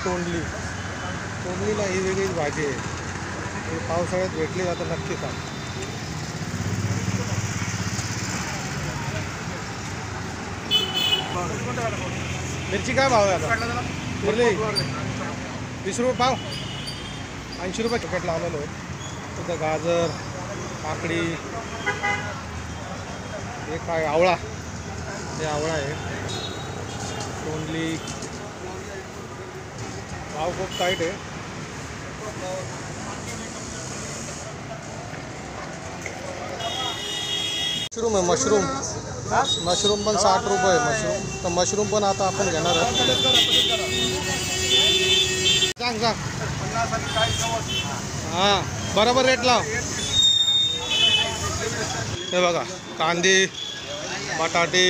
तोंडली. तोंडलीला ही वेगळीच भाजी आहे. ही पावसाळ्यात भेटली जातं नक्की सांग. मिरची काय भाव आहे आता? मुरली 20 रुपये पाव, 80 रुपये पॅकेट लावलेलो आहे. तिथं गाजर, काकडी, हे काय आवळा, हे आवळा आहे. तोंडली भाव खूप टाईट आहे. मशरूम आहे, मशरूम मशरूम पण 60 रुपये मशरूम. तर मशरूम पण आता आपण घेणार आहोत. सांग सांग. हां बरोबर रेट लाव. हे बघा कांदे, बटाटे.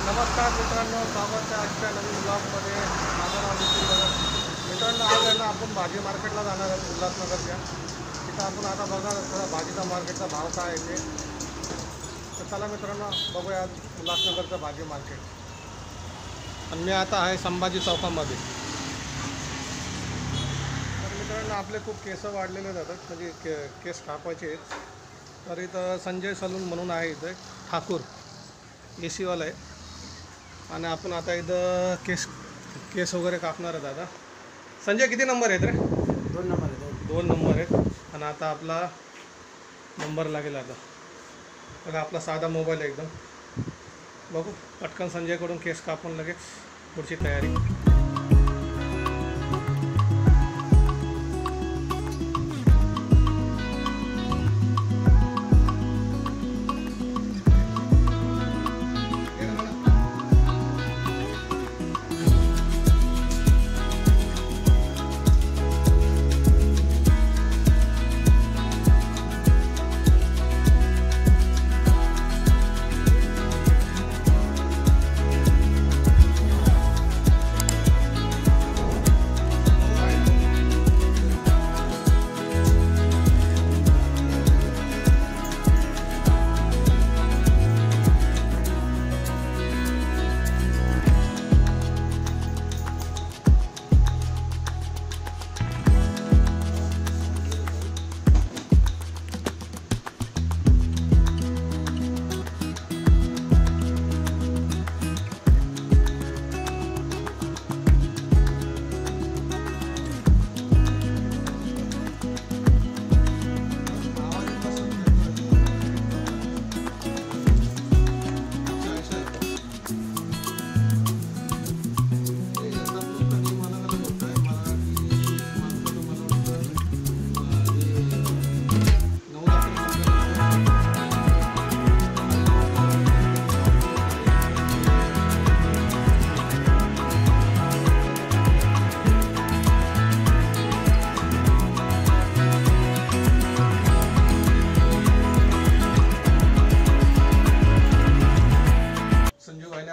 नमस्कार मित्रांनो, स्वागत आहे आजच्या नवीन ब्लॉगमध्ये. माझं नाव नितीन भगत. मित्रांनो, आज आहे ना आपण भाजी मार्केटला जाणार आहोत उल्हासनगरच्या. तिथं आपण आता बघा थोडा भाजीचा मार्केटचा भाव काय आहे ते. तर चला मित्रांनो बघूया आज उल्हासनगरचं भाजी मार्केट. आणि मी आता आहे संभाजी चौकामध्ये. तर मित्रांनो आपले खूप केस वाढलेले जातात, म्हणजे केस कापायचे आहेत. तर इथं संजय सलून म्हणून आहे, इथं ठाकूर AC वाला आहे. आणि आपण आता इथं केस वगैरे कापणार आहेत. दादा संजय किती नंबर आहेत रे? 2 नंबर आहेत. 2 नंबर आहेत. आणि आता आपला नंबर लागेल. आता बघा आपला साधा मोबाईल आहे एकदम. बघू पटकन संजयकडून केस कापून लगेच पुढची तयारी.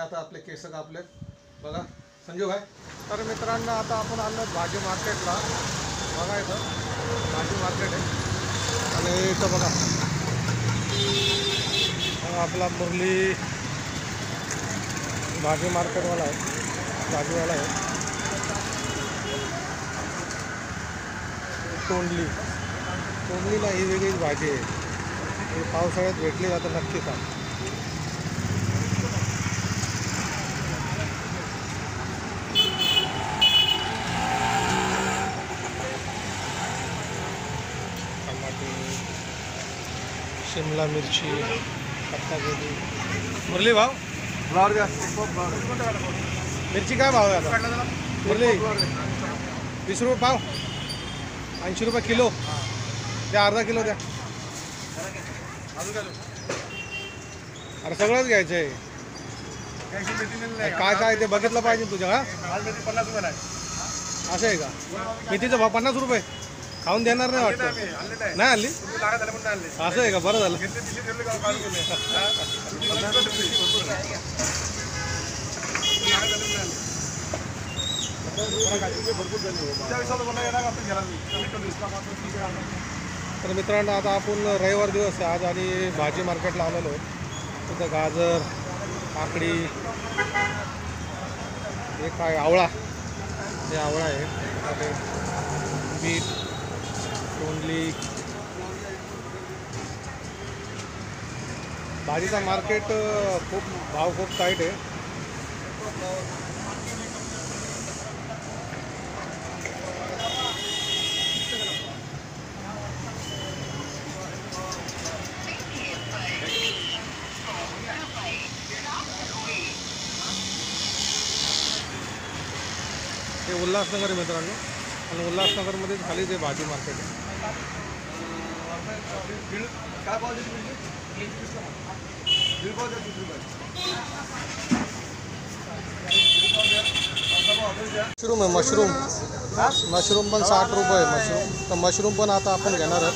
आता आपले केस कापलेत बघा संजू भाई. तर मित्रांनो आता आपण आलो भाजी मार्केटला. बघा इथं भाजी मार्केट आहे. आणि इथं बघा आपला मुरली भाजी मार्केटवाला आहे, भाजीवाला आहे. तोंडलीला ही वेगळीच भाजी आहे. ही पावसाळ्यात भेटली जातं नक्की सांग. शिमला मिरची, पत्ता गोबी. मुरली भाव मिरची काय भाव आहे आता? मुरली 20 रुपये पाव, 80 रुपये किलो. द्या अर्धा किलो द्या. अरे सगळंच घ्यायचं आहे. काय काय ते बघितलं पाहिजे तुझ्या. हा 50 रुपये असं आहे का? मेथीचा भाव 50 रुपये. खाऊन देणार नाही वाटतं. नाही आणली असं आहे का? बरं झालं. तर मित्रांनो आता आपण रविवार दिवस आहे आज आणि भाजी मार्केटला आलेलो आहे. तिथं गाजर, काकडी, हे काय आवळा, हे आवळा आहे. बटाटे, बीट, तोंडली. भाजीचा मार्केट भाव खूप टाईट आहे. हे उल्हासनगर आहे मित्रांनो, आणि उल्हासनगरमध्ये खाली ते भाजी मार्केट आहे. मशरूम आहे, मशरूम पण 60 रुपये आहे मशरूम. तर मशरूम पण आता आपण घेणार आहोत.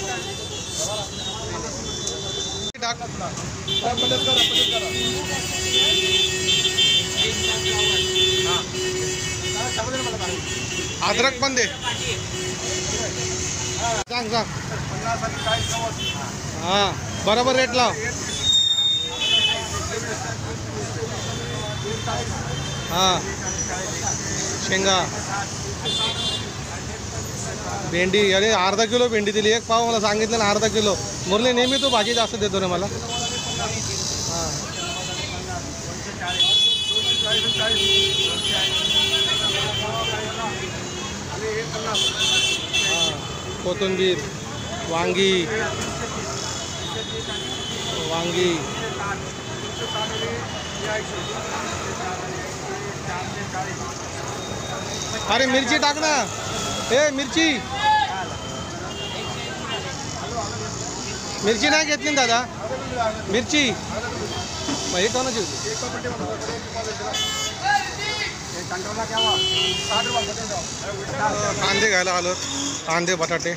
अद्रक पण दे. सांग हां, बरोबर रेट लाव. हां, शेंगा, भेंडी. अरे अर्धा किलो भेंडी दिली. एक पाव मला सांगितलं ना, अर्धा किलो. मुरली नेहमी तू भाजी जास्त देतो रे मला. हां, कोथिंबीर, वांगी. अरे मिरची टाक ना. मिरची नाही घेतली ना दादा. मिरची मग हे कोणाची होती? कांदे घ्यायला आलो. कांदे, बटाटे.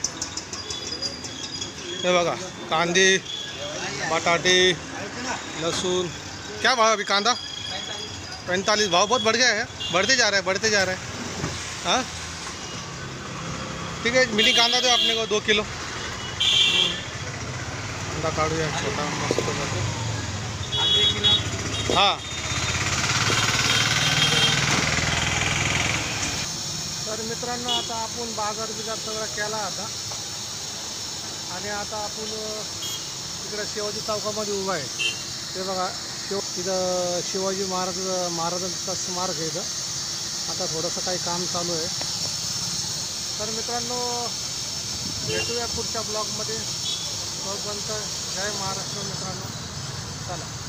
हे बघा, कांदे, बटाटे, लहसुन. क्या भाव अभी कांदा? 45. भाव बहुत बढ़ गया है, बढ़ते जा रहा है. हाँ ठीक है, मिनी कांदा दो अपने को 2 किलो. कांदा काढूया छोटा मस्त. हां, तर मित्रांनो आता आपण बाजार सगळं केला आता. आणि आता आपण इकडे शिवाजी चौकामध्ये उभा आहे. ते बघा, तिथं शिवाजी महाराजांचा स्मारक आहे इथं. आता थोडंसं काही काम चालू आहे. तर मित्रांनो, भेटूया पुढच्या ब्लॉगमध्ये. तोपर्यंत जय महाराष्ट्र मित्रांनो. चला.